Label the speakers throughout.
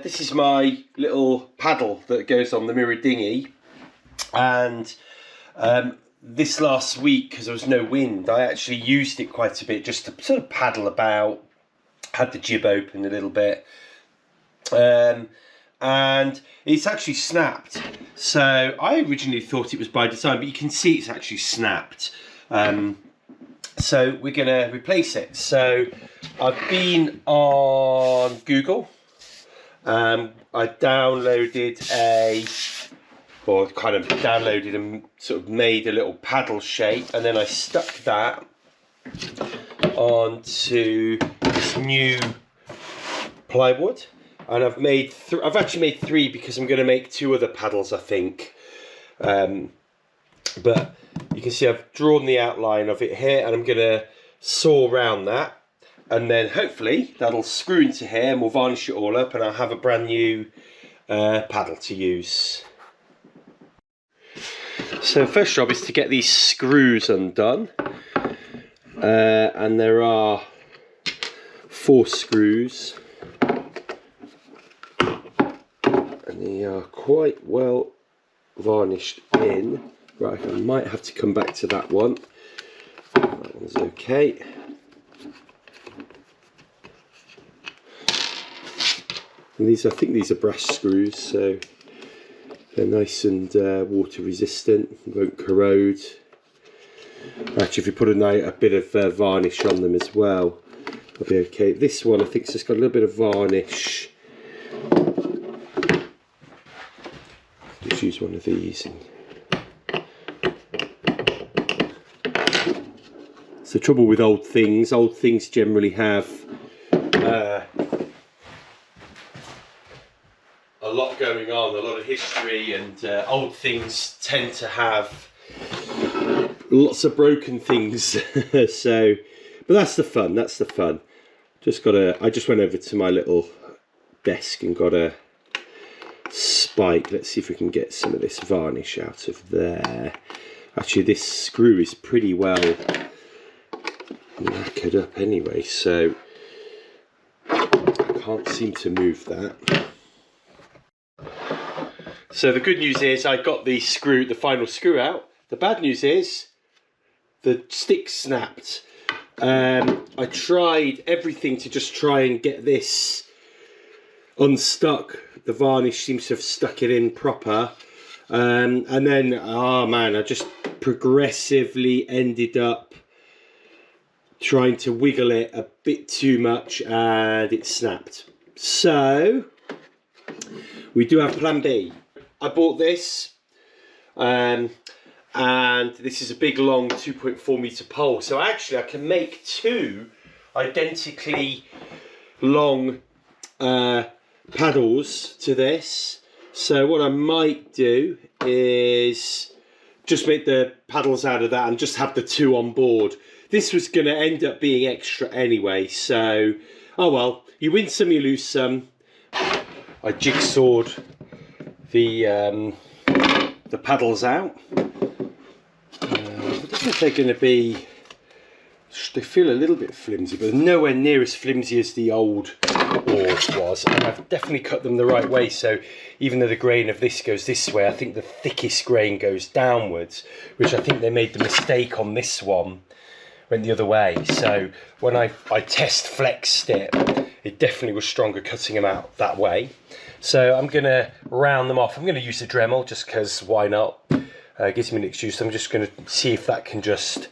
Speaker 1: this is my little paddle that goes on the mirror dinghy, and this last week, because there was no wind, I actually used it quite a bit just to sort of paddle about. Had the jib open a little bit, and it's actually snapped. So I originally thought it was by design, but you can see it's actually snapped. So we're going to replace it. So I've been on Google. I downloaded and sort of made a little paddle shape, and then I stuck that onto this new plywood, and I've actually made 3 because I'm going to make 2 other paddles, I think. But you can see I've drawn the outline of it here, and I'm going to saw around that, and then hopefully that'll screw into here, and we'll varnish it all up, and I'll have a brand new paddle to use. So first job is to get these screws undone, and there are 4 screws, and they are quite well varnished in. Right, I might have to come back to that one. That one's okay. And these, I think these are brass screws, so they're nice and water resistant, won't corrode. Actually, if you put a bit of varnish on them as well, they'll be okay. This one, I think, has just got a little bit of varnish. Just use one of these. It's the trouble with old things. Old things generally have a lot going on, a lot of history, and old things tend to have lots of broken things. So, but that's the fun. That's the fun. I just went over to my little desk and got a spike. Let's see if we can get some of this varnish out of there. Actually, this screw is pretty well knackered up anyway, so I can't seem to move that. So the good news is I got the final screw out. The bad news is the stick snapped. I tried everything to just try and get this unstuck. The varnish seems to have stuck it in proper. And then, oh man, I just progressively ended up trying to wiggle it a bit too much, and it snapped. So we do have plan B. I bought this, and this is a big long 2.4 meter pole, so actually I can make 2 identically long paddles to this. So what I might do is just make the paddles out of that and just have the 2 on board. This was going to end up being extra anyway, so oh well, you win some, you lose some. I jigsawed the paddles out. I don't know if they're going to be, they feel a little bit flimsy, but nowhere near as flimsy as the old oars was, and I've definitely cut them the right way. So even though the grain of this goes this way, I think the thickest grain goes downwards, which I think they made the mistake on this one, went the other way. So when I test flexed it, it definitely was stronger cutting them out that way. So I'm going to round them off. I'm going to use the Dremel just because why not? Gives me an excuse. I'm just going to see if that can just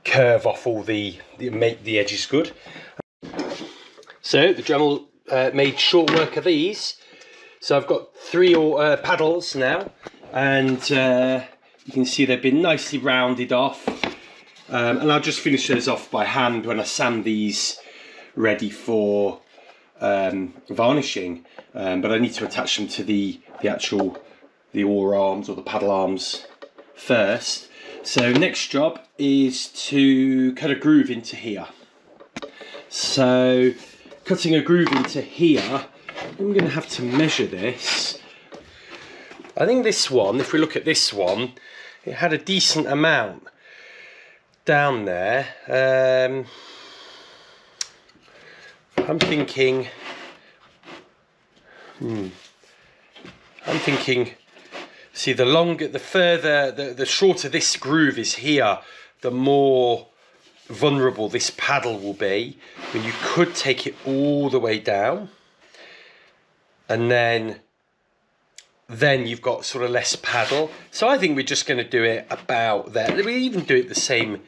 Speaker 1: curve off all make the edges good. So the Dremel made short work of these. So I've got 3 paddles now, and you can see they've been nicely rounded off. And I'll just finish those off by hand when I sand these ready for varnishing. But I need to attach them to the oar arms or the paddle arms first. So next job is to cut a groove into here. So cutting a groove into here, I'm going to have to measure this. I think this one, if we look at this one, it had a decent amount down there. I'm thinking I'm thinking, see, the shorter this groove is here, the more vulnerable this paddle will be. But you could take it all the way down, and then you've got sort of less paddle. So I think we're just going to do it about there. We even do it the same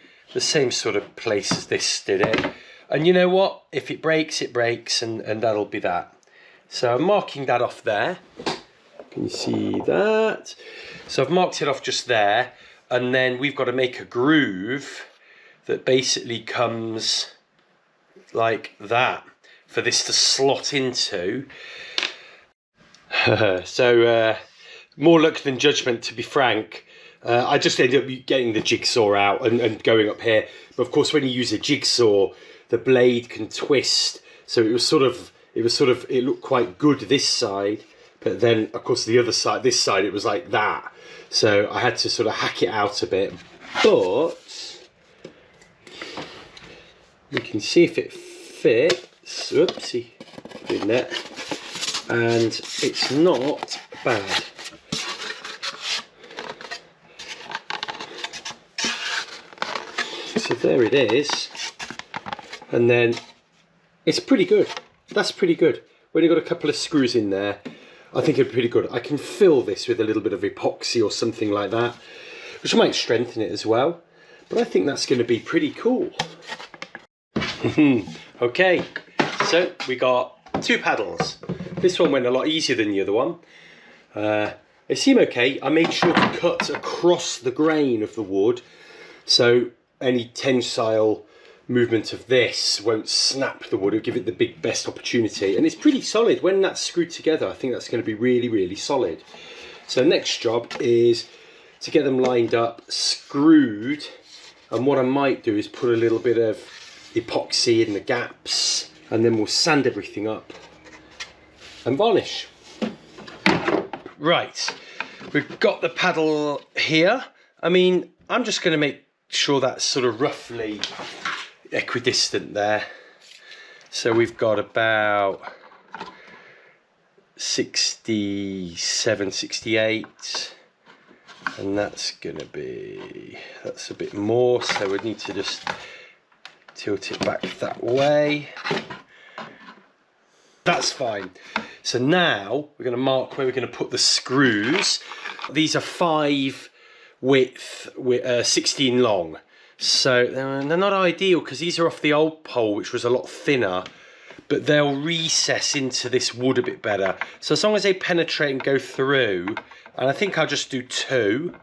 Speaker 1: sort of place as this did it. And you know what? If it breaks, it breaks, and that'll be that. So I'm marking that off there. Can you see that? So I've marked it off just there, and then we've got to make a groove that basically comes like that for this to slot into. So more luck than judgment, to be frank. I just ended up getting the jigsaw out and going up here. But of course, when you use a jigsaw, the blade can twist. So it looked quite good this side, but then of course this side, it was like that. So I had to sort of hack it out a bit. But we can see if it fits. Oopsie, in there. And it's not bad. So there it is, and then it's pretty good. That's pretty good. When you've got a couple of screws in there, I think it'd be pretty good. I can fill this with a little bit of epoxy or something like that, which might strengthen it as well. But I think that's going to be pretty cool. Okay, so we got 2 paddles. This one went a lot easier than the other one. It seemed okay. I made sure to cut across the grain of the wood, so any tensile movement of this won't snap the wood. It'll give it the best opportunity. And it's pretty solid. When that's screwed together, I think that's going to be really, really solid. So next job is to get them lined up, screwed. And what I might do is put a little bit of epoxy in the gaps, and then we'll sand everything up and varnish. Right, we've got the paddle here. I mean, I'm just going to make sure that's sort of roughly equidistant there. So we've got about 67, 68, and that's a bit more, so we need to just tilt it back that way. That's fine. So now we're going to mark where we're going to put the screws. These are 5 width, 16 long. So they're not ideal because these are off the old pole, which was a lot thinner, but they'll recess into this wood a bit better. So as long as they penetrate and go through, and I think I'll just do 2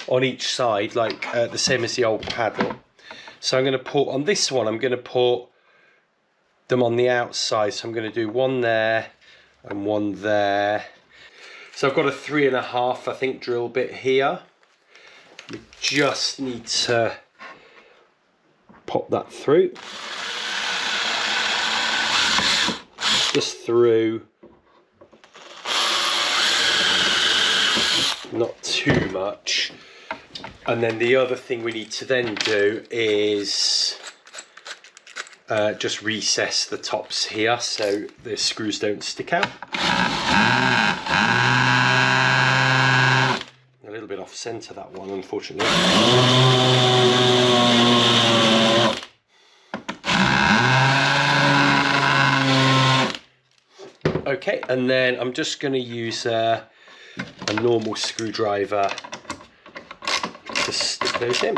Speaker 1: on each side, like the same as the old paddle. So I'm going to put, on this one, I'm going to put them on the outside. So I'm going to do 1 there and 1 there. So I've got a 3.5, I think, drill bit here. We just need to pop that through. Just through. Not too much. And then the other thing we need to then do is just recess the tops here so the screws don't stick out. A little bit off centre, that one, unfortunately. Okay, and then I'm just going to use a normal screwdriver to stick those in.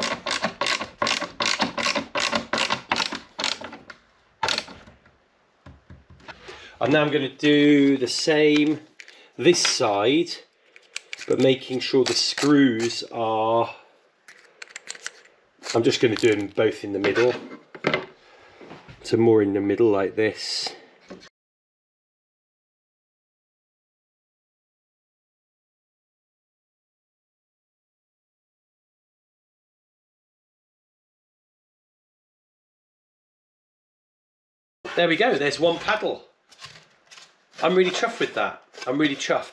Speaker 1: And now I'm going to do the same this side, but making sure the screws are, I'm just going to do them both in the middle. So more in the middle like this. There we go, there's one paddle. I'm really chuffed with that. I'm really chuffed.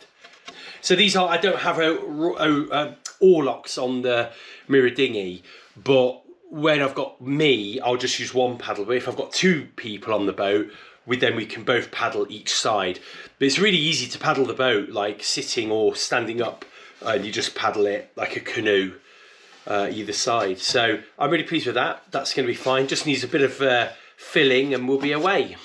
Speaker 1: So these are, I don't have oar locks on the mirror dinghy, but when I've got me, I'll just use one paddle. But if I've got 2 people on the boat, then we can both paddle each side. But it's really easy to paddle the boat, like sitting or standing up, and you just paddle it like a canoe either side. So I'm really pleased with that. That's going to be fine. Just needs a bit of filling and we'll be away.